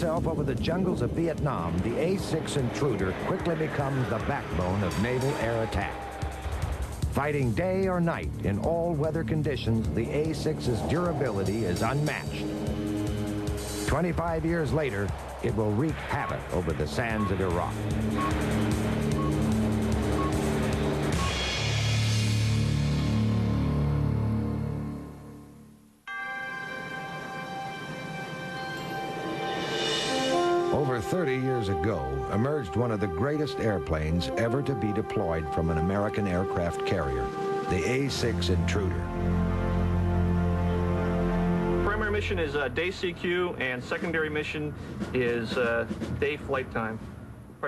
itself over the jungles of Vietnam, the A-6 Intruder quickly becomes the backbone of naval air attack. Fighting day or night in all weather conditions, the A-6's durability is unmatched. 25 years later, it will wreak havoc over the sands of Iraq. Over 30 years ago, emerged one of the greatest airplanes ever to be deployed from an American aircraft carrier, the A-6 Intruder. Primary mission is day CQ, and secondary mission is day flight time.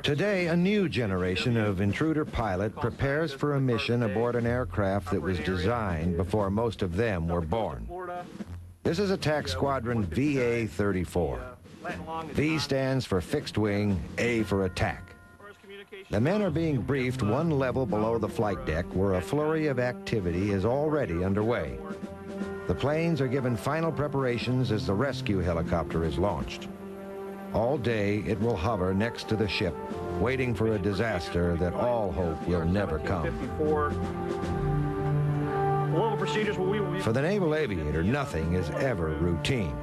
Today, a new generation of Intruder pilot prepares for a mission aboard an aircraft that was designed before most of them were born. This is Attack Squadron VA-34. V stands for fixed wing, A for attack. The men are being briefed one level below the flight deck where a flurry of activity is already underway. The planes are given final preparations as the rescue helicopter is launched. All day it will hover next to the ship, waiting for a disaster that all hope will never come. For the naval aviator, nothing is ever routine.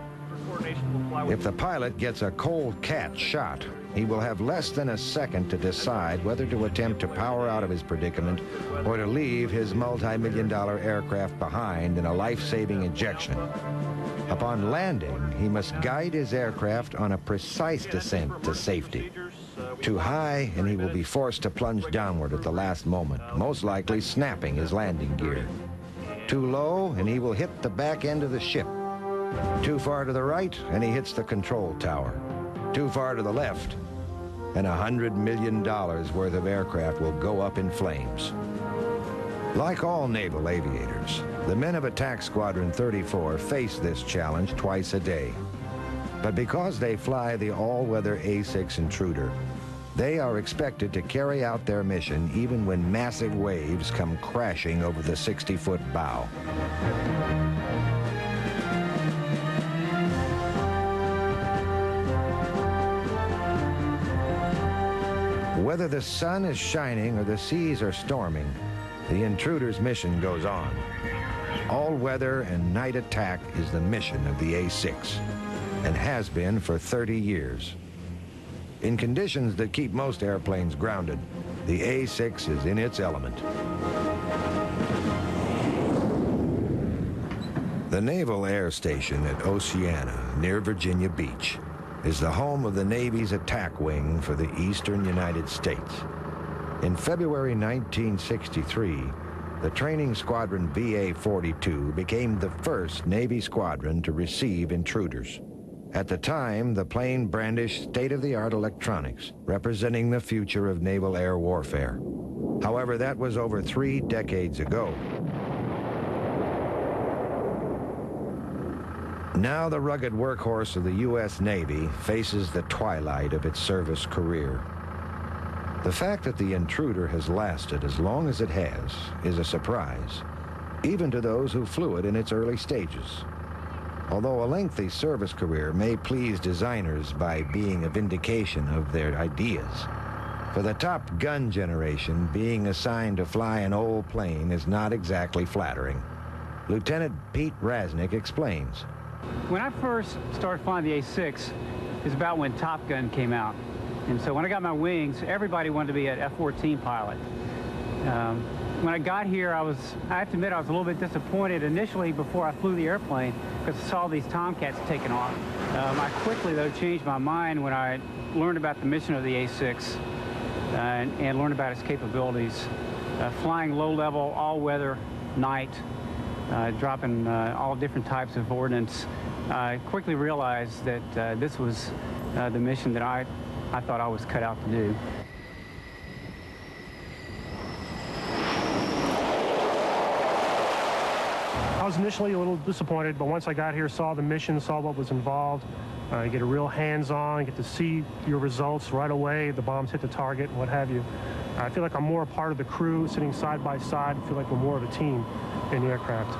If the pilot gets a cold cat shot, he will have less than a second to decide whether to attempt to power out of his predicament or to leave his multi-million-dollar aircraft behind in a life-saving ejection. Upon landing, he must guide his aircraft on a precise descent to safety. Too high, and he will be forced to plunge downward at the last moment, most likely snapping his landing gear. Too low, and he will hit the back end of the ship. Too far to the right, and he hits the control tower. Too far to the left, and $100 million worth of aircraft will go up in flames. Like all naval aviators, the men of Attack Squadron 34 face this challenge twice a day. But because they fly the all-weather A-6 Intruder, they are expected to carry out their mission even when massive waves come crashing over the 60-foot bow. Whether the sun is shining or the seas are storming, the Intruder's mission goes on. All-weather and night attack is the mission of the A-6, and has been for 30 years. In conditions that keep most airplanes grounded, the A-6 is in its element. The Naval Air Station at Oceana, near Virginia Beach, is the home of the Navy's attack wing for the eastern United States. In February 1963, the training squadron VA-42 became the first Navy squadron to receive intruders. At the time, the plane brandished state-of-the-art electronics, representing the future of naval air warfare. However, that was over 3 decades ago. Now the rugged workhorse of the U.S. Navy faces the twilight of its service career. The fact that the Intruder has lasted as long as it has is a surprise, even to those who flew it in its early stages. Although a lengthy service career may please designers by being a vindication of their ideas, for the Top Gun generation, being assigned to fly an old plane is not exactly flattering. Lieutenant Pete Rasnick explains. When I first started flying the A-6, is about when Top Gun came out. And so when I got my wings, everybody wanted to be an F-14 pilot. When I got here, I have to admit, I was a little bit disappointed initially before I flew the airplane because I saw these Tomcats taking off. I quickly, though, changed my mind when I learned about the mission of the A-6 and learned about its capabilities. Flying low-level, all-weather, night, dropping all different types of ordnance, I quickly realized that this was the mission that I thought I was cut out to do. I was initially a little disappointed, but once I got here, saw the mission, saw what was involved, you get a real hands-on, get to see your results right away, the bombs hit the target, and what have you. I feel like I'm more a part of the crew, sitting side by side, I feel like we're more of a team in the aircraft.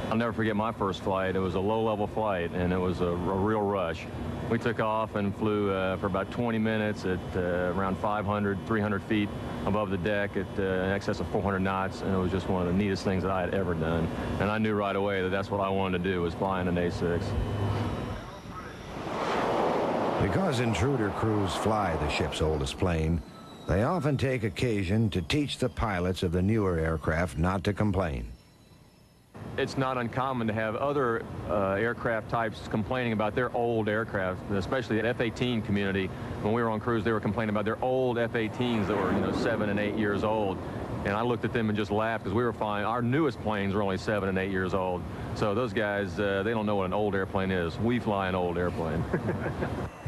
I'll never forget my first flight. It was a low-level flight, and it was a real rush. We took off and flew for about 20 minutes at around 500, 300 feet above the deck at in excess of 400 knots, and it was just one of the neatest things that I had ever done. And I knew right away that that's what I wanted to do, was flying an A-6. Because Intruder crews fly the ship's oldest plane, they often take occasion to teach the pilots of the newer aircraft not to complain. It's not uncommon to have other aircraft types complaining about their old aircraft, especially the F-18 community. When we were on cruise, they were complaining about their old F-18s that were, 7 and 8 years old. And I looked at them and just laughed because we were flying. Our newest planes were only 7 and 8 years old. So those guys, they don't know what an old airplane is. We fly an old airplane.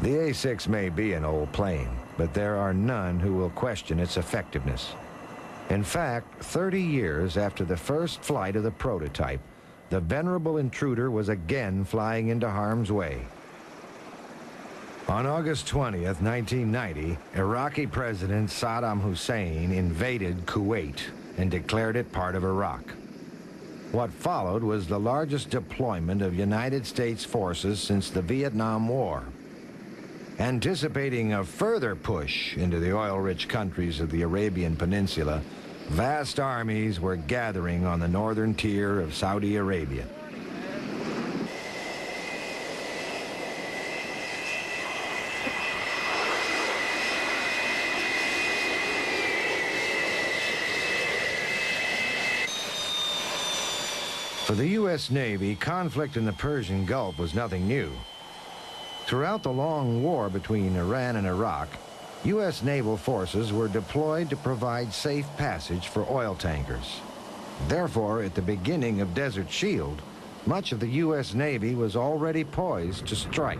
The A-6 may be an old plane, but there are none who will question its effectiveness. In fact, 30 years after the first flight of the prototype, the venerable Intruder was again flying into harm's way. On August 20th, 1990, Iraqi President Saddam Hussein invaded Kuwait and declared it part of Iraq. What followed was the largest deployment of United States forces since the Vietnam War. Anticipating a further push into the oil-rich countries of the Arabian Peninsula, vast armies were gathering on the northern tier of Saudi Arabia. For the U.S. Navy, conflict in the Persian Gulf was nothing new. Throughout the long war between Iran and Iraq, U.S. naval forces were deployed to provide safe passage for oil tankers. Therefore, at the beginning of Desert Shield, much of the U.S. Navy was already poised to strike.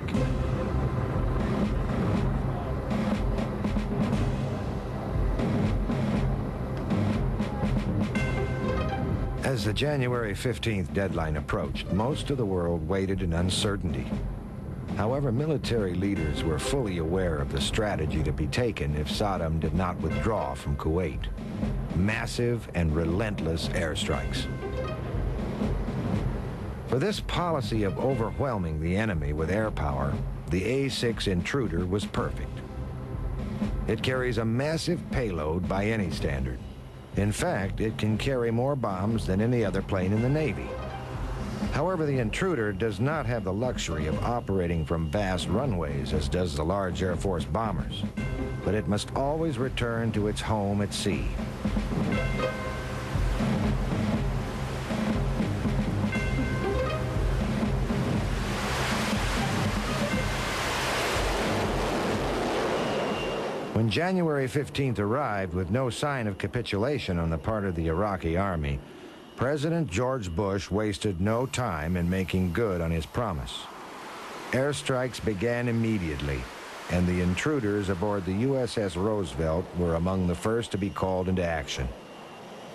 As the January 15th deadline approached, most of the world waited in uncertainty. However, military leaders were fully aware of the strategy to be taken if Saddam did not withdraw from Kuwait. Massive and relentless airstrikes. For this policy of overwhelming the enemy with air power, the A-6 Intruder was perfect. It carries a massive payload by any standard. In fact, it can carry more bombs than any other plane in the Navy. However, the Intruder does not have the luxury of operating from vast runways as does the large Air Force bombers, but it must always return to its home at sea. When January 15th arrived with no sign of capitulation on the part of the Iraqi army, President George Bush wasted no time in making good on his promise. Airstrikes began immediately, and the intruders aboard the USS Roosevelt were among the first to be called into action.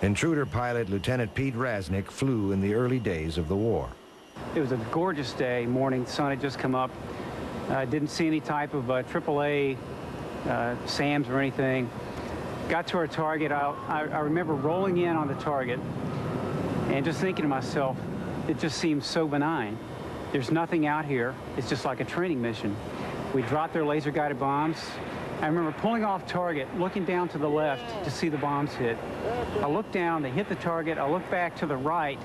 Intruder pilot Lieutenant Pete Rasnick flew in the early days of the war. It was a gorgeous day, morning, sun had just come up. I didn't see any type of AAA SAMs or anything. Got to our target. I remember rolling in on the target and just thinking to myself, it just seems so benign. There's nothing out here. It's just like a training mission. We dropped their laser-guided bombs. I remember pulling off target, looking down to the left to see the bombs hit. I looked down, they hit the target. I looked back to the right,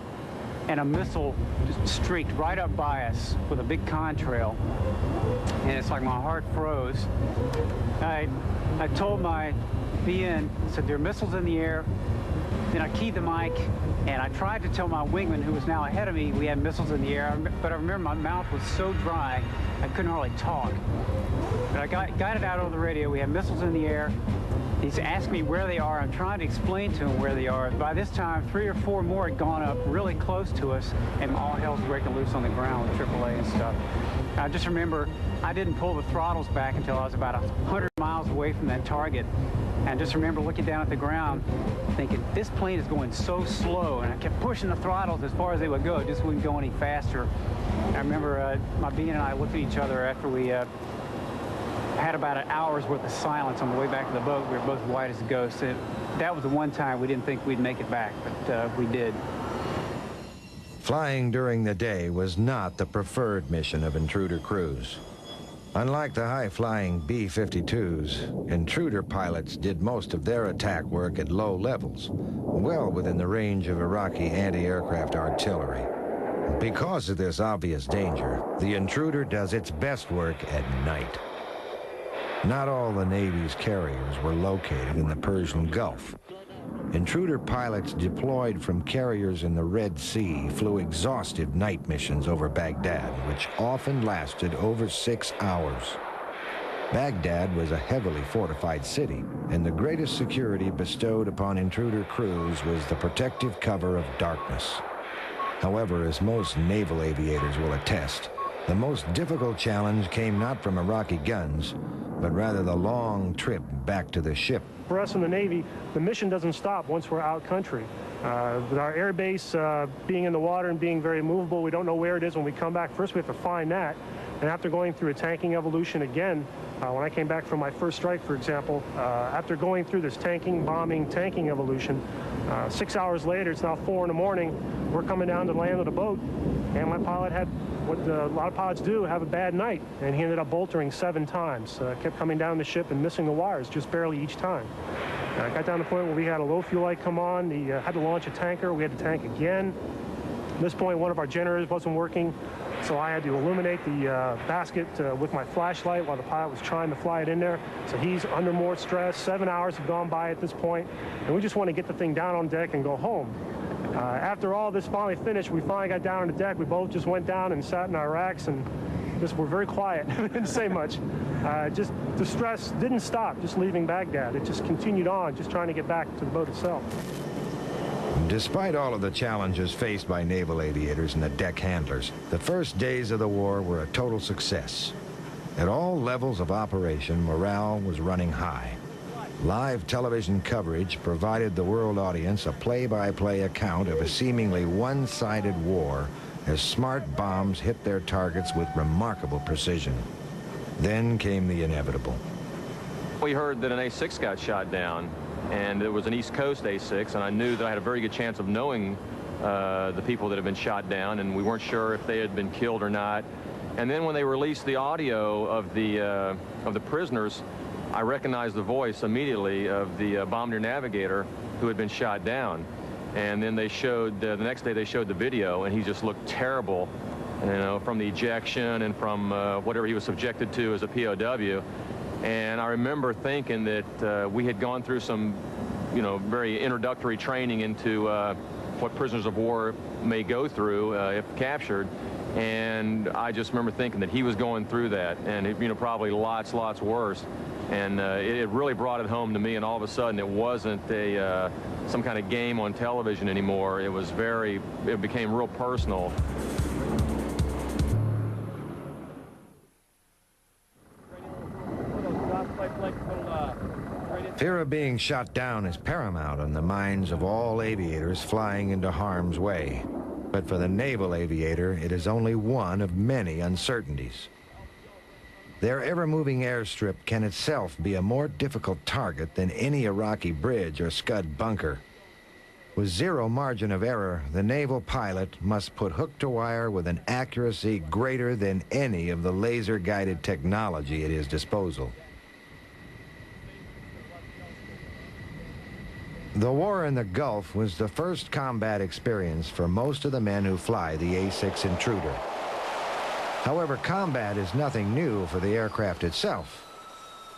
and a missile just streaked right up by us with a big contrail. And it's like my heart froze. I told my BN, I said, there are missiles in the air. Then I keyed the mic, and I tried to tell my wingman, who was now ahead of me, we had missiles in the air. But I remember my mouth was so dry, I couldn't hardly talk. But I got it out over the radio. We have missiles in the air. He's asked me where they are. I'm trying to explain to him where they are. By this time, 3 or 4 more had gone up really close to us, and all hell's breaking loose on the ground with AAA and stuff. I just remember I didn't pull the throttles back until I was about 100 miles away from that target. And I just remember looking down at the ground, thinking, this plane is going so slow. And I kept pushing the throttles as far as they would go. It just wouldn't go any faster. I remember my BN and I looked at each other after we had about an hour's worth of silence on the way back to the boat. We were both white as a ghost. That was the one time we didn't think we'd make it back, but we did. Flying during the day was not the preferred mission of intruder crews. Unlike the high-flying B-52s, intruder pilots did most of their attack work at low levels, well within the range of Iraqi anti-aircraft artillery. Because of this obvious danger, the intruder does its best work at night. Not all the Navy's carriers were located in the Persian Gulf. Intruder pilots deployed from carriers in the Red Sea flew exhaustive night missions over Baghdad, which often lasted over 6 hours. Baghdad was a heavily fortified city, and the greatest security bestowed upon intruder crews was the protective cover of darkness. However, as most naval aviators will attest, the most difficult challenge came not from Iraqi guns, but rather the long trip back to the ship. For us in the Navy, the mission doesn't stop once we're out country. With our air base being in the water and being very movable, we don't know where it is when we come back. First, we have to find that. And after going through a tanking evolution again, when I came back from my first strike, for example, after going through this tanking, bombing, tanking evolution, 6 hours later, it's now 4 in the morning, we're coming down to land with a boat, and my pilot had what a lot of pilots do, have a bad night, and he ended up boltering 7 times. Kept coming down the ship and missing the wires just barely each time. Got down to the point where we had a low fuel light come on. He had to launch a tanker. We had to tank again. At this point, one of our generators wasn't working, so I had to illuminate the basket with my flashlight while the pilot was trying to fly it in there. So he's under more stress. 7 hours have gone by at this point, and we just want to get the thing down on deck and go home. After all this finally finished, we finally got down on the deck. We both just went down and sat in our racks and just were very quiet. Didn't say much. Just the stress didn't stop just leaving Baghdad. It just continued on, just trying to get back to the boat itself. Despite all of the challenges faced by naval aviators and the deck handlers, the first days of the war were a total success. At all levels of operation, morale was running high. Live television coverage provided the world audience a play-by-play account of a seemingly one-sided war as smart bombs hit their targets with remarkable precision. Then came the inevitable. We heard that an A-6 got shot down, and it was an East Coast A-6, and I knew that I had a very good chance of knowing the people that had been shot down, and we weren't sure if they had been killed or not. And then when they released the audio of the prisoners, I recognized the voice immediately of the bombardier navigator who had been shot down. And then they showed, the next day they showed the video, and he just looked terrible, you know, from the ejection and from whatever he was subjected to as a POW. And I remember thinking that we had gone through some, you know, very introductory training into what prisoners of war may go through if captured. And I just remember thinking that he was going through that, and you know, probably lots worse. And it really brought it home to me, and all of a sudden it wasn't some kind of game on television anymore. It became real personal. Fear of being shot down is paramount on the minds of all aviators flying into harm's way. But for the naval aviator, it is only one of many uncertainties. Their ever-moving airstrip can itself be a more difficult target than any Iraqi bridge or Scud bunker. With zero margin of error, the naval pilot must put hook to wire with an accuracy greater than any of the laser-guided technology at his disposal. The war in the Gulf was the first combat experience for most of the men who fly the A-6 Intruder. However, combat is nothing new for the aircraft itself.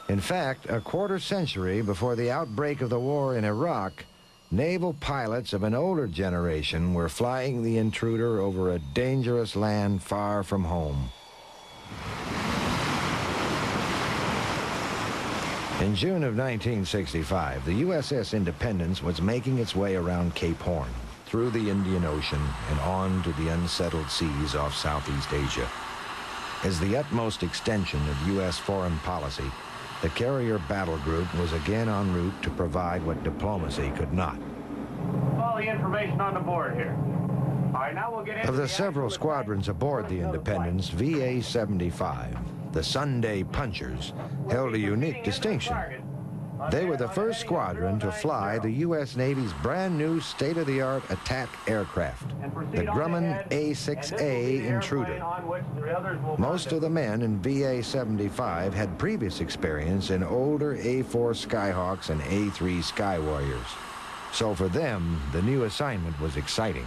In fact, a quarter century before the outbreak of the war in Iraq, naval pilots of an older generation were flying the Intruder over a dangerous land far from home. In June of 1965, the USS Independence was making its way around Cape Horn, through the Indian Ocean, and on to the unsettled seas off Southeast Asia. As the utmost extension of U.S. foreign policy, the carrier battle group was again en route to provide what diplomacy could not. All the information on the board here. All right, now we'll get into Of the several squadrons aboard the Independence, VA-75, the Sunday Punchers, held a unique distinction. They were the first squadron to fly the U.S. Navy's brand new state-of-the-art attack aircraft, the Grumman A-6 Intruder. Most of the men in VA-75 had previous experience in older A-4 Skyhawks and A-3 Sky Warriors. So for them, the new assignment was exciting.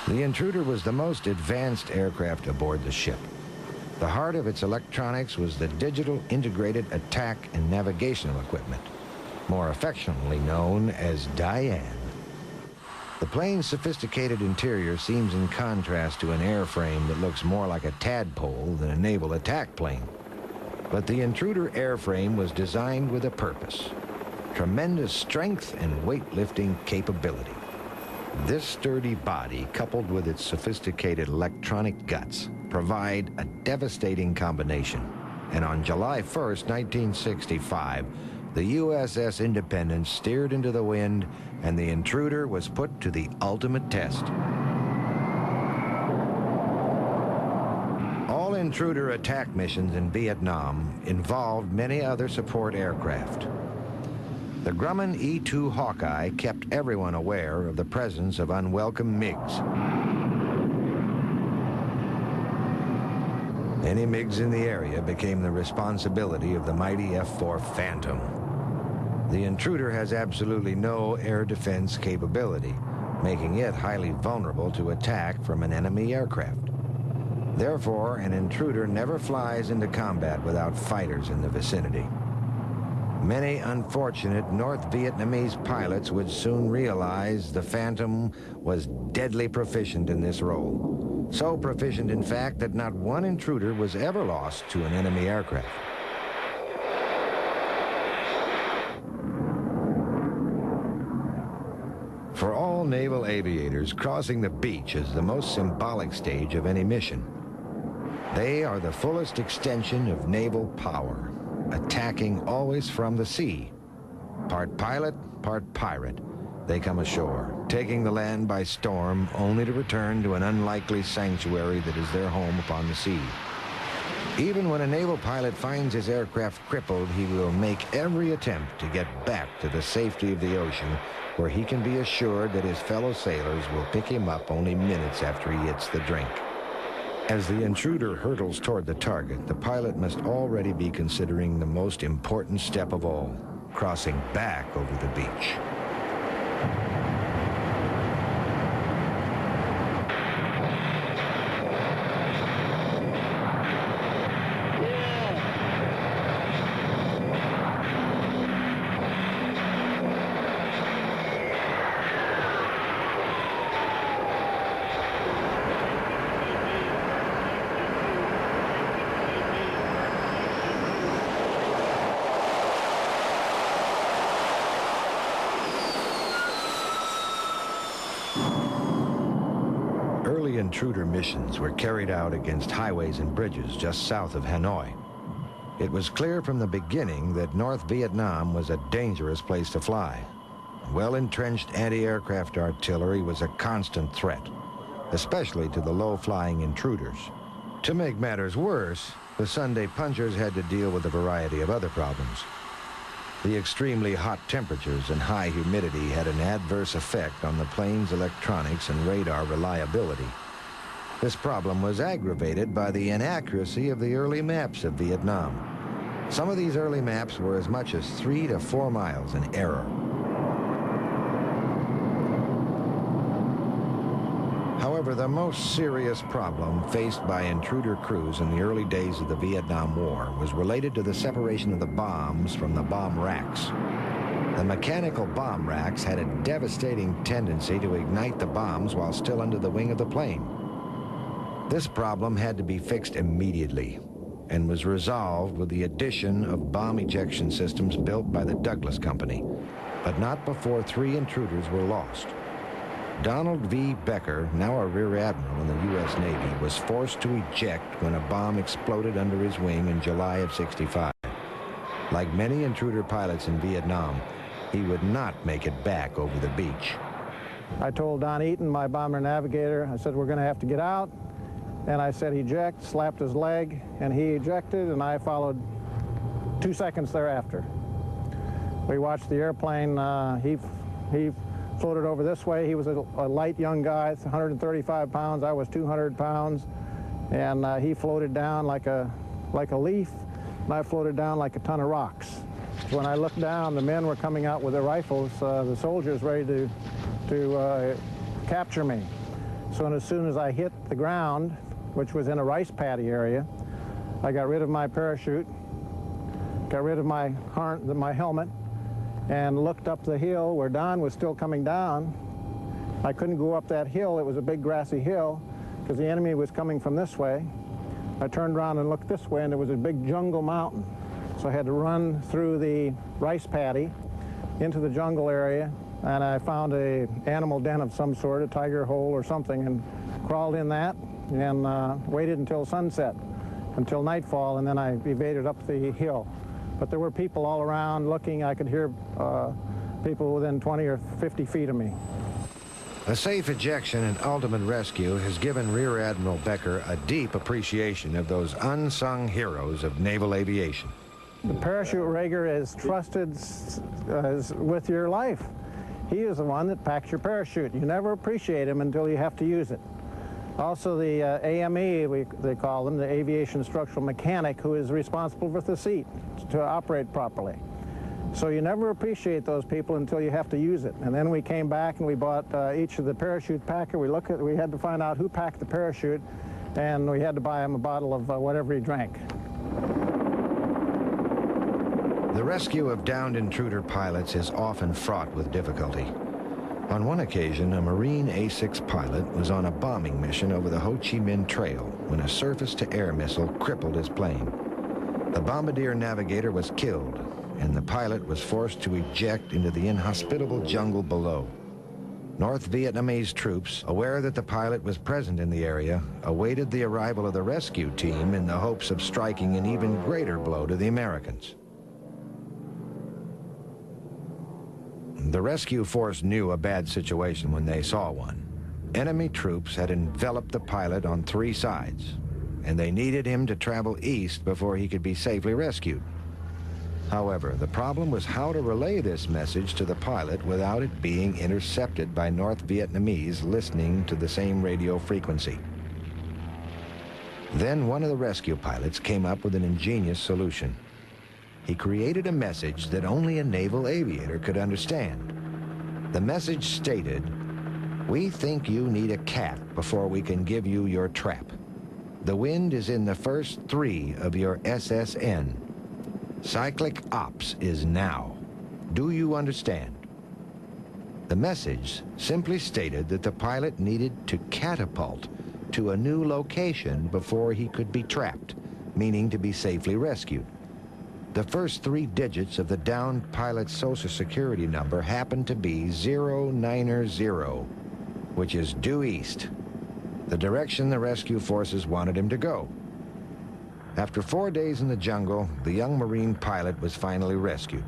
The Intruder was the most advanced aircraft aboard the ship. The heart of its electronics was the digital integrated attack and navigational equipment, more affectionately known as Diane. The plane's sophisticated interior seems in contrast to an airframe that looks more like a tadpole than a naval attack plane. But the Intruder airframe was designed with a purpose: tremendous strength and weightlifting capability. This sturdy body, coupled with its sophisticated electronic guts, provide a devastating combination. And on July 1st, 1965, the USS Independence steered into the wind, and the Intruder was put to the ultimate test. All Intruder attack missions in Vietnam involved many other support aircraft. The Grumman E-2 Hawkeye kept everyone aware of the presence of unwelcome MiGs. Any MiGs in the area became the responsibility of the mighty F-4 Phantom. The Intruder has absolutely no air defense capability, making it highly vulnerable to attack from an enemy aircraft. Therefore, an Intruder never flies into combat without fighters in the vicinity. Many unfortunate North Vietnamese pilots would soon realize the Phantom was deadly proficient in this role. So proficient, in fact, that not one Intruder was ever lost to an enemy aircraft. For all naval aviators, crossing the beach is the most symbolic stage of any mission. They are the fullest extension of naval power, attacking always from the sea. Part pilot, part pirate, they come ashore, taking the land by storm, only to return to an unlikely sanctuary that is their home upon the sea. Even when a naval pilot finds his aircraft crippled, he will make every attempt to get back to the safety of the ocean, where he can be assured that his fellow sailors will pick him up only minutes after he hits the drink. As the Intruder hurtles toward the target, the pilot must already be considering the most important step of all: crossing back over the beach. Early Intruder missions were carried out against highways and bridges just south of Hanoi. It was clear from the beginning that North Vietnam was a dangerous place to fly. Well-entrenched anti-aircraft artillery was a constant threat, especially to the low-flying Intruders. To make matters worse, the Sunday punchers had to deal with a variety of other problems. The extremely hot temperatures and high humidity had an adverse effect on the plane's electronics and radar reliability. This problem was aggravated by the inaccuracy of the early maps of Vietnam. Some of these early maps were as much as 3 to 4 miles in error. However, the most serious problem faced by Intruder crews in the early days of the Vietnam War was related to the separation of the bombs from the bomb racks. The mechanical bomb racks had a devastating tendency to ignite the bombs while still under the wing of the plane. This problem had to be fixed immediately and was resolved with the addition of bomb ejection systems built by the Douglas Company, but not before 3 Intruders were lost. Donald V. Becker, now a Rear Admiral in the U.S. Navy, was forced to eject when a bomb exploded under his wing in July of '65. Like many Intruder pilots in Vietnam, he would not make it back over the beach. I told Don Eaton, my bomber navigator, I said, we're going to have to get out. And I said, eject, slapped his leg, and he ejected, and I followed 2 seconds thereafter. We watched the airplane. He floated over this way. He was a light young guy, 135 pounds. I was 200 pounds. And he floated down like a leaf, and I floated down like a ton of rocks. When I looked down, the men were coming out with their rifles, the soldiers ready to capture me. So as soon as I hit the ground, which was in a rice paddy area, I got rid of my parachute, got rid of my helmet, and looked up the hill where Don was still coming down. I couldn't go up that hill. It was a big grassy hill because the enemy was coming from this way. I turned around and looked this way, and there was a big jungle mountain. So I had to run through the rice paddy into the jungle area, and I found an animal den of some sort, a tiger hole or something, and crawled in that and waited until sunset, until nightfall, and then I evaded up the hill. But there were people all around looking. I could hear people within 20 or 50 feet of me. A safe ejection and ultimate rescue has given Rear Admiral Becker a deep appreciation of those unsung heroes of naval aviation. The parachute rigger is trusted with your life. He is the one that packs your parachute. You never appreciate him until you have to use it. Also the AME, they call them, the aviation structural mechanic, who is responsible for the seat to operate properly. So you never appreciate those people until you have to use it. And then we came back and we bought each of the parachute packer. We had to find out who packed the parachute, and we had to buy him a bottle of whatever he drank. The rescue of downed intruder pilots is often fraught with difficulty. On one occasion, a Marine A-6 pilot was on a bombing mission over the Ho Chi Minh Trail when a surface-to-air missile crippled his plane. The bombardier navigator was killed, and the pilot was forced to eject into the inhospitable jungle below. North Vietnamese troops, aware that the pilot was present in the area, awaited the arrival of the rescue team in the hopes of striking an even greater blow to the Americans. The rescue force knew a bad situation when they saw one. Enemy troops had enveloped the pilot on 3 sides, and they needed him to travel east before he could be safely rescued. However, the problem was how to relay this message to the pilot without it being intercepted by North Vietnamese listening to the same radio frequency. Then one of the rescue pilots came up with an ingenious solution. He created a message that only a naval aviator could understand. The message stated, "We think you need a cat before we can give you your trap. The wind is in the first 3 of your SSN. Cyclic ops is now. Do you understand?" The message simply stated that the pilot needed to catapult to a new location before he could be trapped, meaning to be safely rescued. The first 3 digits of the downed pilot's Social Security number happened to be 090, which is due east, the direction the rescue forces wanted him to go. After 4 days in the jungle, the young Marine pilot was finally rescued.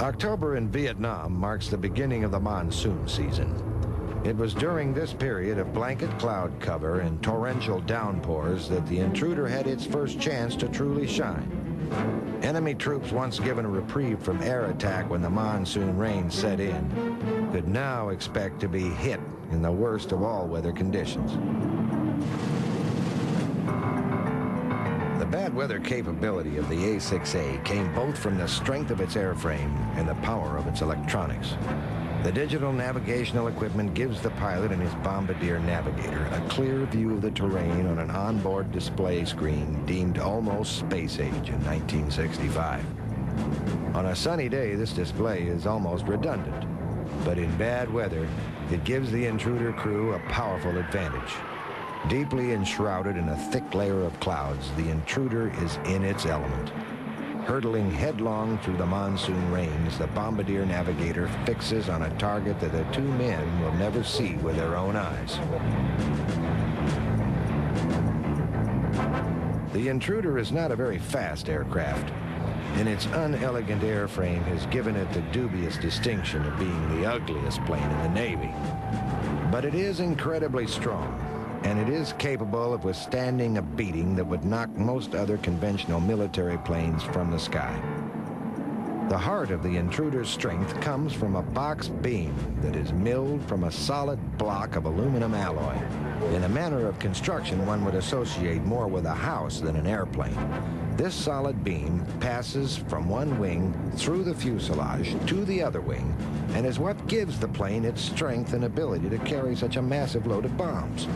October in Vietnam marks the beginning of the monsoon season. It was during this period of blanket cloud cover and torrential downpours that the Intruder had its first chance to truly shine. Enemy troops, once given a reprieve from air attack when the monsoon rain set in, could now expect to be hit in the worst of all weather conditions. The bad weather capability of the A-6A came both from the strength of its airframe and the power of its electronics. The digital navigational equipment gives the pilot and his bombardier navigator a clear view of the terrain on an onboard display screen deemed almost space age in 1965. On a sunny day, this display is almost redundant, but in bad weather, it gives the Intruder crew a powerful advantage. Deeply enshrouded in a thick layer of clouds, the Intruder is in its element. Hurtling headlong through the monsoon rains, the bombardier navigator fixes on a target that the 2 men will never see with their own eyes. The Intruder is not a very fast aircraft, and its unelegant airframe has given it the dubious distinction of being the ugliest plane in the Navy. But it is incredibly strong, and it is capable of withstanding a beating that would knock most other conventional military planes from the sky. The heart of the Intruder's strength comes from a box beam that is milled from a solid block of aluminum alloy. In a manner of construction one would associate more with a house than an airplane. This solid beam passes from one wing through the fuselage to the other wing and is what gives the plane its strength and ability to carry such a massive load of bombs.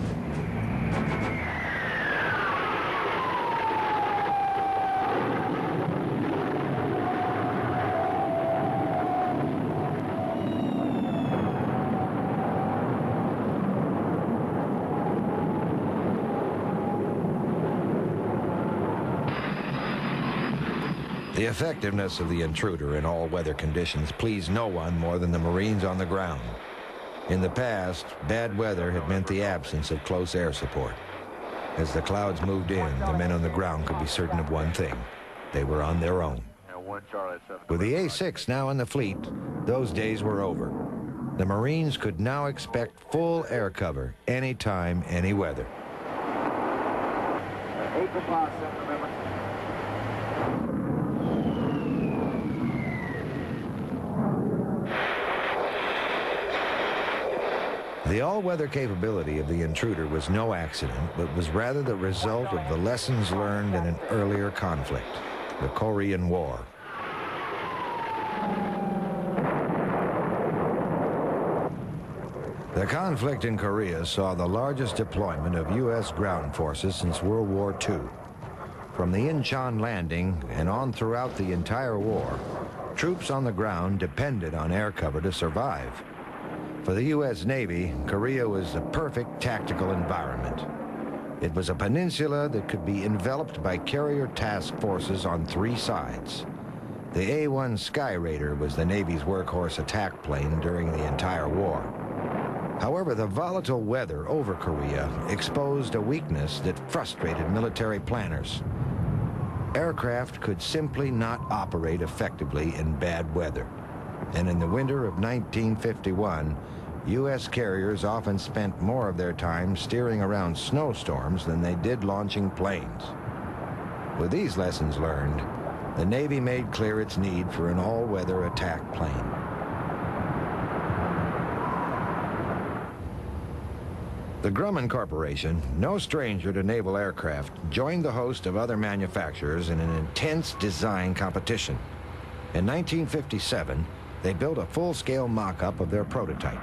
The effectiveness of the Intruder in all weather conditions pleased no one more than the Marines on the ground. In the past, bad weather had meant the absence of close air support. As the clouds moved in, the men on the ground could be certain of one thing: they were on their own. With the A-6 now in the fleet, those days were over. The Marines could now expect full air cover anytime, any weather. 8 o'clock, remember. The all-weather capability of the Intruder was no accident, but was rather the result of the lessons learned in an earlier conflict, the Korean War. The conflict in Korea saw the largest deployment of U.S. ground forces since World War II. From the Incheon landing and on throughout the entire war, troops on the ground depended on air cover to survive. For the U.S. Navy, Korea was the perfect tactical environment. It was a peninsula that could be enveloped by carrier task forces on 3 sides. The A-1 Sky Raider was the Navy's workhorse attack plane during the entire war. However, the volatile weather over Korea exposed a weakness that frustrated military planners. Aircraft could simply not operate effectively in bad weather. And in the winter of 1951, U.S. carriers often spent more of their time steering around snowstorms than they did launching planes. With these lessons learned, the Navy made clear its need for an all-weather attack plane. The Grumman Corporation, no stranger to naval aircraft, joined the host of other manufacturers in an intense design competition. In 1957, they built a full-scale mock-up of their prototype,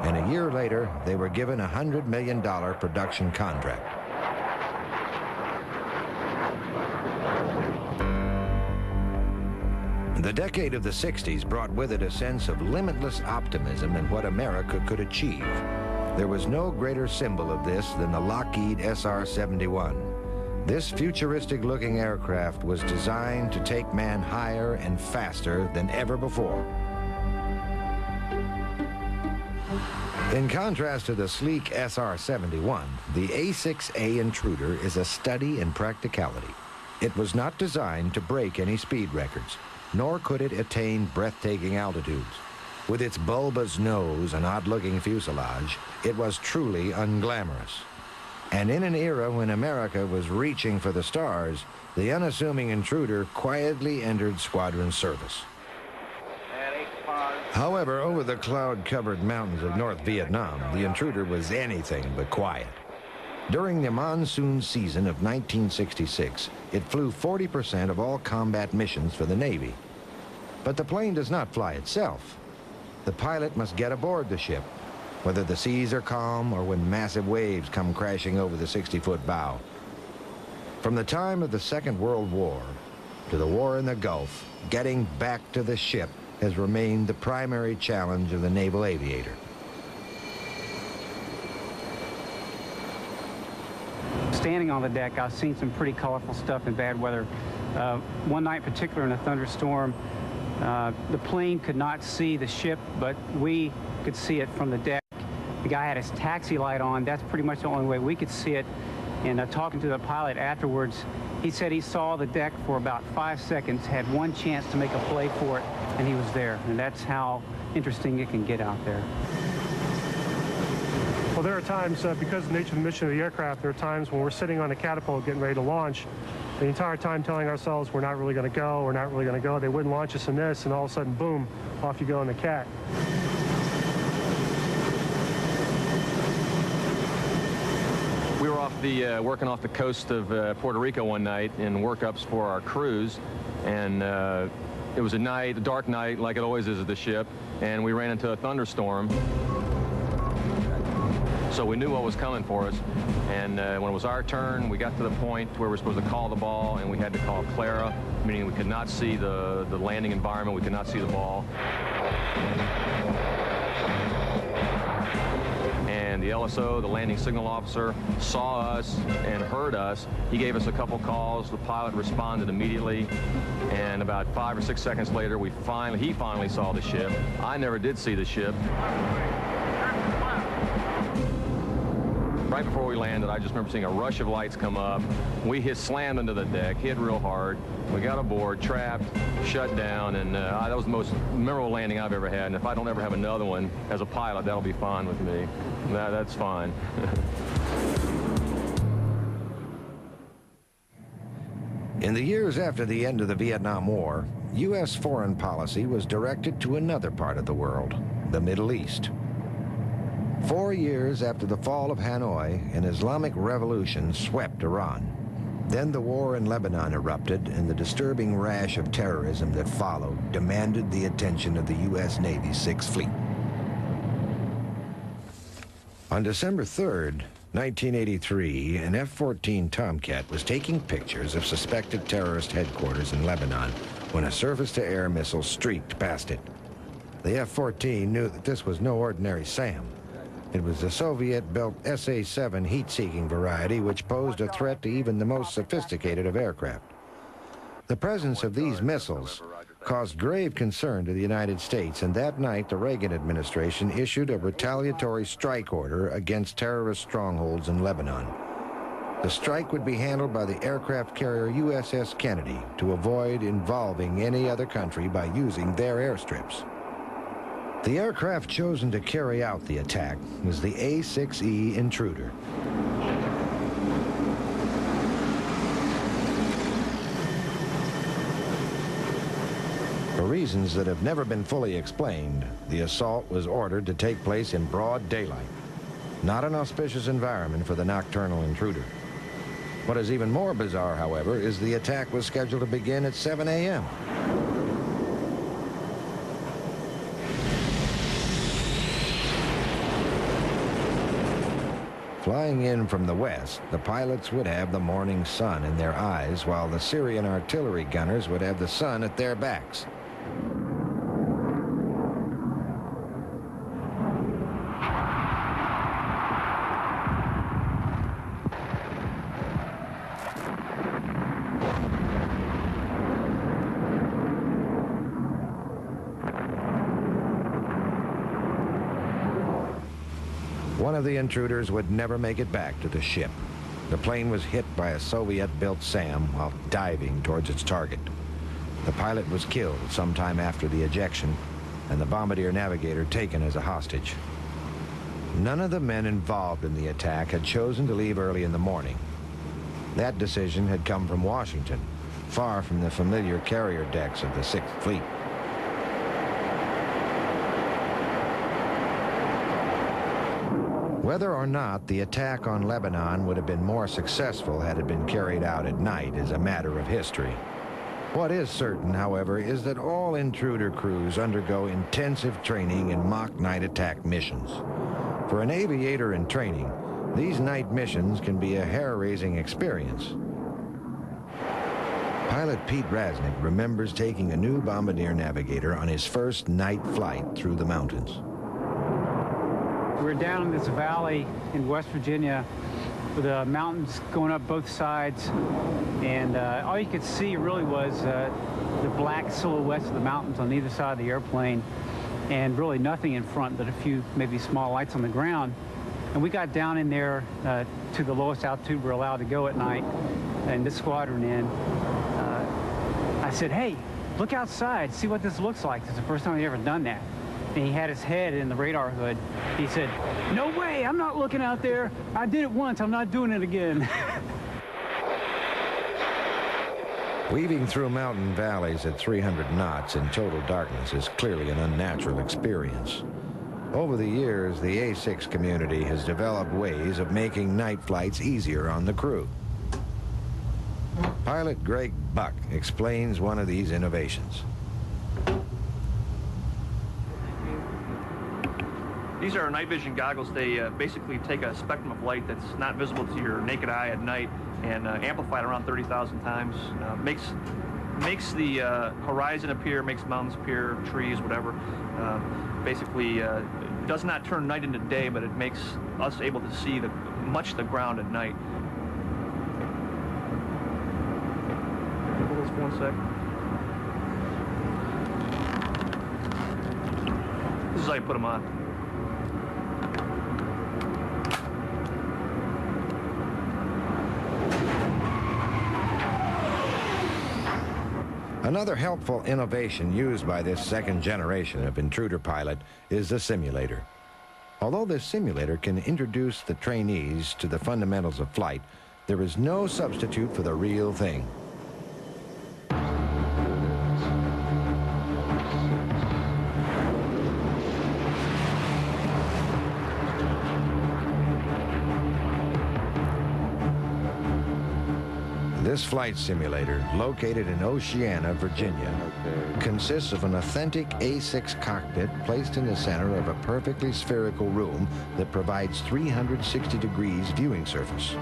and a year later, they were given a $100 million production contract. The decade of the 60s brought with it a sense of limitless optimism in what America could achieve. There was no greater symbol of this than the Lockheed SR-71. This futuristic-looking aircraft was designed to take man higher and faster than ever before. In contrast to the sleek SR-71, the A-6A Intruder is a study in practicality. It was not designed to break any speed records, nor could it attain breathtaking altitudes. With its bulbous nose and odd-looking fuselage, it was truly unglamorous. And in an era when America was reaching for the stars, the unassuming Intruder quietly entered squadron service. However, over the cloud-covered mountains of North Vietnam, the Intruder was anything but quiet. During the monsoon season of 1966, it flew 40% of all combat missions for the Navy. But the plane does not fly itself. The pilot must get aboard the ship, whether the seas are calm or when massive waves come crashing over the 60-foot bow. From the time of the Second World War to the war in the Gulf, getting back to the ship has remained the primary challenge of the naval aviator. Standing on the deck, I've seen some pretty colorful stuff in bad weather. One night in particular in a thunderstorm, the plane could not see the ship, but we could see it from the deck. The guy had his taxi light on. That's pretty much the only way we could see it. And talking to the pilot afterwards, he said he saw the deck for about 5 seconds, had one chance to make a play for it, and he was there. And that's how interesting it can get out there. Well, there are times, because of the nature of the mission of the aircraft, there are times when we're sitting on a catapult getting ready to launch, the entire time telling ourselves we're not really going to go, we're not really going to go. They wouldn't launch us in this, and all of a sudden, boom, off you go in the cat. We were working off the coast of Puerto Rico one night in workups for our cruise, and it was a dark night, like it always is at the ship, and we ran into a thunderstorm. So we knew what was coming for us, and when it was our turn, we got to the point where we were supposed to call the ball, and we had to call Clara, meaning we could not see the landing environment, we could not see the ball. And the LSO, the landing signal officer, saw us and heard us. He gave us a couple calls. The pilot responded immediately, and about 5 or 6 seconds later, he finally saw the ship. I never did see the ship. Right before we landed, I just remember seeing a rush of lights come up. We slammed into the deck, hit real hard. We got aboard, trapped, shut down, and that was the most memorable landing I've ever had. And if I don't ever have another one as a pilot, that'll be fine with me. That's fine. In the years after the end of the Vietnam War, U.S. foreign policy was directed to another part of the world, the Middle East. 4 years after the fall of Hanoi, an Islamic revolution swept Iran. Then the war in Lebanon erupted, and the disturbing rash of terrorism that followed demanded the attention of the U.S. Navy's Sixth Fleet. On December 3rd, 1983, an F-14 Tomcat was taking pictures of suspected terrorist headquarters in Lebanon when a surface-to-air missile streaked past it. The F-14 knew that this was no ordinary SAM. It was the Soviet-built SA-7 heat-seeking variety, which posed a threat to even the most sophisticated of aircraft. The presence of these missiles caused grave concern to the United States, and that night the Reagan administration issued a retaliatory strike order against terrorist strongholds in Lebanon. The strike would be handled by the aircraft carrier USS Kennedy to avoid involving any other country by using their airstrips. The aircraft chosen to carry out the attack was the A-6 Intruder. For reasons that have never been fully explained, the assault was ordered to take place in broad daylight. Not an auspicious environment for the nocturnal intruder. What is even more bizarre, however, is the attack was scheduled to begin at 7 a.m. Flying in from the west, the pilots would have the morning sun in their eyes, while the Syrian artillery gunners would have the sun at their backs. One of the intruders would never make it back to the ship. The plane was hit by a Soviet-built SAM while diving towards its target. The pilot was killed sometime after the ejection, and the bombardier navigator taken as a hostage. None of the men involved in the attack had chosen to leave early in the morning. That decision had come from Washington, far from the familiar carrier decks of the Sixth Fleet. Whether or not the attack on Lebanon would have been more successful had it been carried out at night is a matter of history. What is certain, however, is that all intruder crews undergo intensive training in mock night attack missions. For an aviator in training, these night missions can be a hair-raising experience. Pilot Pete Rasnick remembers taking a new bombardier navigator on his first night flight through the mountains. We're down in this valley in West Virginia with the mountains going up both sides, and all you could see really was the black silhouettes of the mountains on either side of the airplane, and really nothing in front but a few maybe small lights on the ground. And we got down in there to the lowest altitude we're allowed to go at night, and this squadron in. I said, hey, look outside, see what this looks like. It's the first time he'd ever done that. And he had his head in the radar hood. He said, no way, I'm not looking out there. I did it once, I'm not doing it again. Weaving through mountain valleys at 300 knots in total darkness is clearly an unnatural experience. Over the years, the A-6 community has developed ways of making night flights easier on the crew. Pilot Greg Buck explains one of these innovations. These are night vision goggles. They basically take a spectrum of light that's not visible to your naked eye at night and amplify it around 30,000 times. Makes the horizon appear, makes mountains appear, trees, whatever. Basically does not turn night into day, but it makes us able to see much of the ground at night. Hold this for 1 sec. This is how you put them on. Another helpful innovation used by this second generation of intruder pilot is the simulator. Although this simulator can introduce the trainees to the fundamentals of flight, there is no substitute for the real thing. This flight simulator, located in Oceana, Virginia, consists of an authentic A-6 cockpit placed in the center of a perfectly spherical room that provides 360 degrees viewing surface.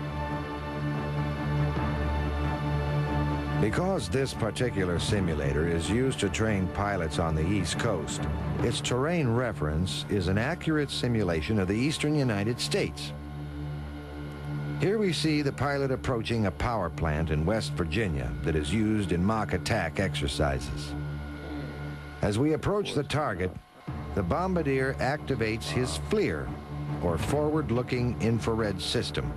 Because this particular simulator is used to train pilots on the East Coast, its terrain reference is an accurate simulation of the eastern United States. Here we see the pilot approaching a power plant in West Virginia that is used in mock attack exercises. As we approach the target, the bombardier activates his FLIR, or forward-looking infrared system.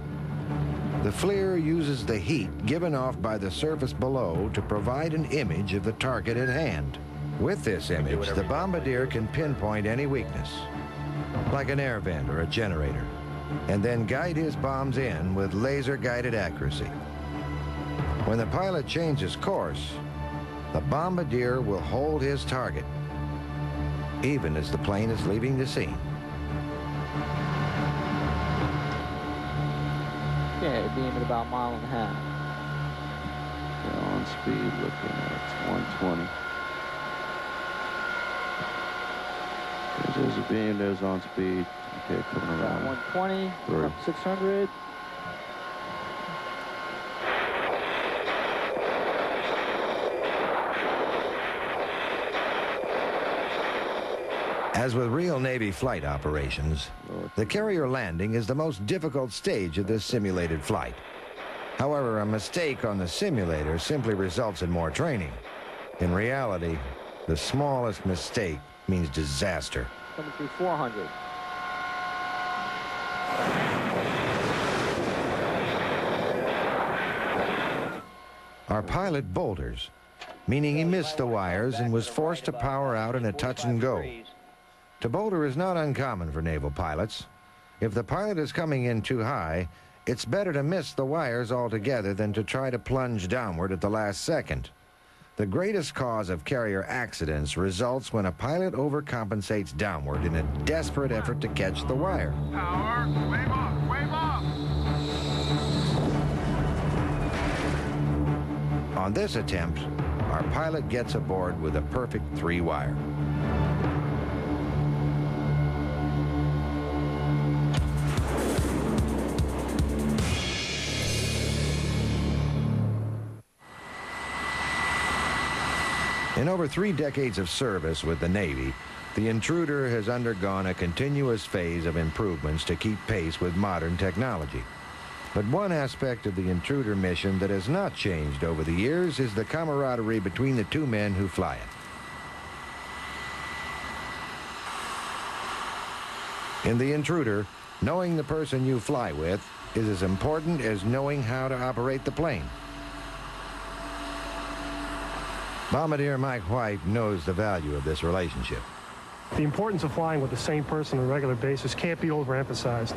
The FLIR uses the heat given off by the surface below to provide an image of the target at hand. With this image, the bombardier can pinpoint any weakness, like an air vent or a generator, and then guide his bombs in with laser-guided accuracy. When the pilot changes course, the bombardier will hold his target, even as the plane is leaving the scene. Yeah, it'd be at about a mile and a half. Yeah, on speed, looking at 120. There's a beam, there's on speed. Okay, coming around. 120, up 600. As with real Navy flight operations, the carrier landing is the most difficult stage of this simulated flight. However, a mistake on the simulator simply results in more training. In reality, the smallest mistake means disaster. Coming through 400. Our pilot boulders, meaning he missed the wires and was forced to power out in a touch and go. To boulder is not uncommon for naval pilots. If the pilot is coming in too high, it's better to miss the wires altogether than to try to plunge downward at the last second. The greatest cause of carrier accidents results when a pilot overcompensates downward in a desperate effort to catch the wire. Power, wave off, wave off. On this attempt, our pilot gets aboard with a perfect 3-wire. In over 3 decades of service with the Navy, the Intruder has undergone a continuous phase of improvements to keep pace with modern technology. But one aspect of the Intruder mission that has not changed over the years is the camaraderie between the 2 men who fly it. In the Intruder, Knowing the person you fly with is as important as knowing how to operate the plane. Bombardier Mike White knows the value of this relationship. The importance of flying with the same person on a regular basis can't be overemphasized.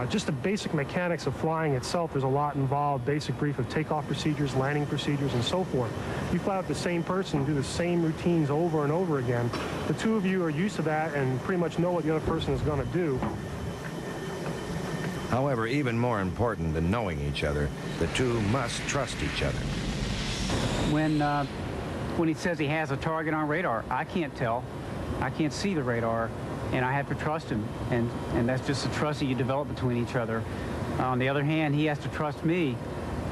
Just the basic mechanics of flying itself, there's a lot involved, basic brief of takeoff procedures, landing procedures, and so forth. You fly with the same person, do the same routines over and over again. The two of you are used to that and pretty much know what the other person is going to do. However, even more important than knowing each other, the two must trust each other. When he says he has a target on radar, I can't tell. I can't see the radar, and I have to trust him. And that's just the trust that you develop between each other. On the other hand, he has to trust me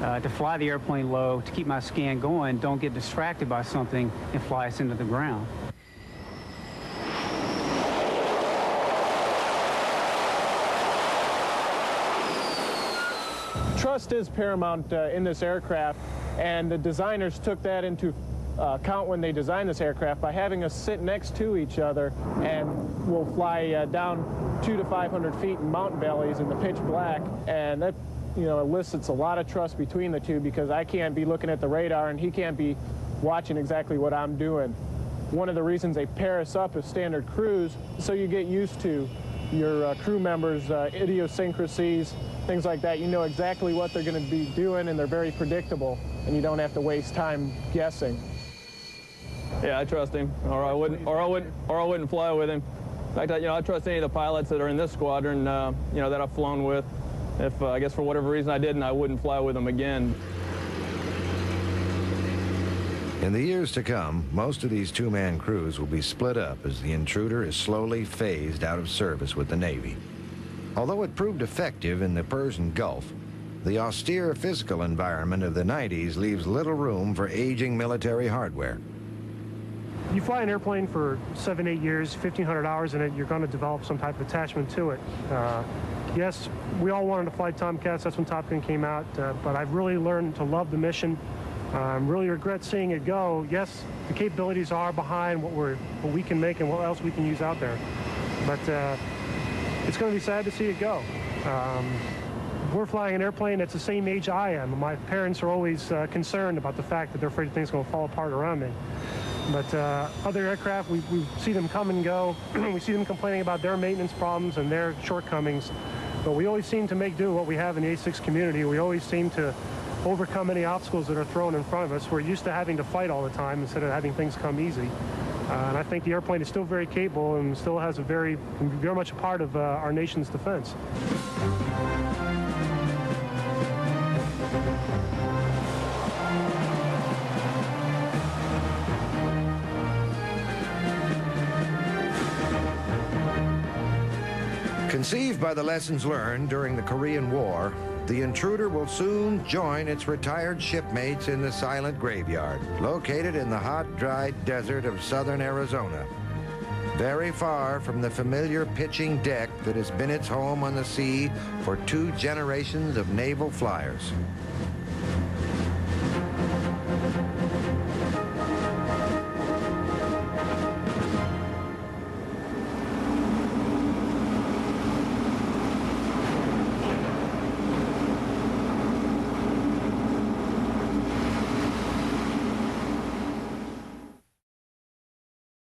to fly the airplane low, to keep my scan going, don't get distracted by something and fly us into the ground. Trust is paramount in this aircraft, and the designers took that into account when they designed this aircraft by having us sit next to each other, and we'll fly down 200 to 500 feet in mountain valleys in the pitch black, and that elicits a lot of trust between the two, because I can't be looking at the radar and he can't be watching exactly what I'm doing. One of the reasons they pair us up is standard crews, so you get used to your crew members' idiosyncrasies, things like that. You know exactly what they're going to be doing, and they're very predictable, and you don't have to waste time guessing. Yeah, I trust him, or I wouldn't fly with him. In fact, I trust any of the pilots that are in this squadron, that I've flown with. If I guess for whatever reason I didn't, I wouldn't fly with them again. In the years to come, most of these two-man crews will be split up as the Intruder is slowly phased out of service with the Navy. Although it proved effective in the Persian Gulf, the austere physical environment of the 90s leaves little room for aging military hardware. You fly an airplane for 7, 8 years, 1,500 hours in it, you're going to develop some type of attachment to it. Yes, we all wanted to fly Tomcats, that's when Top Gun came out, but I've really learned to love the mission. Really regret seeing it go. Yes, the capabilities are behind what we can make and what else we can use out there. But it's going to be sad to see it go. We're flying an airplane that's the same age I am. My parents are always concerned about the fact that they're afraid things are going to fall apart around me. But other aircraft, we see them come and go. We see them complaining about their maintenance problems and their shortcomings. But we always seem to make do what we have in the A6 community. We always seem to overcome any obstacles that are thrown in front of us. We're used to having to fight all the time instead of having things come easy. And I think the airplane is still very capable and still has very much a part of our nation's defense. Conceived by the lessons learned during the Korean War, the Intruder will soon join its retired shipmates in the silent graveyard, located in the hot, dry desert of southern Arizona, very far from the familiar pitching deck that has been its home on the sea for 2 generations of naval flyers.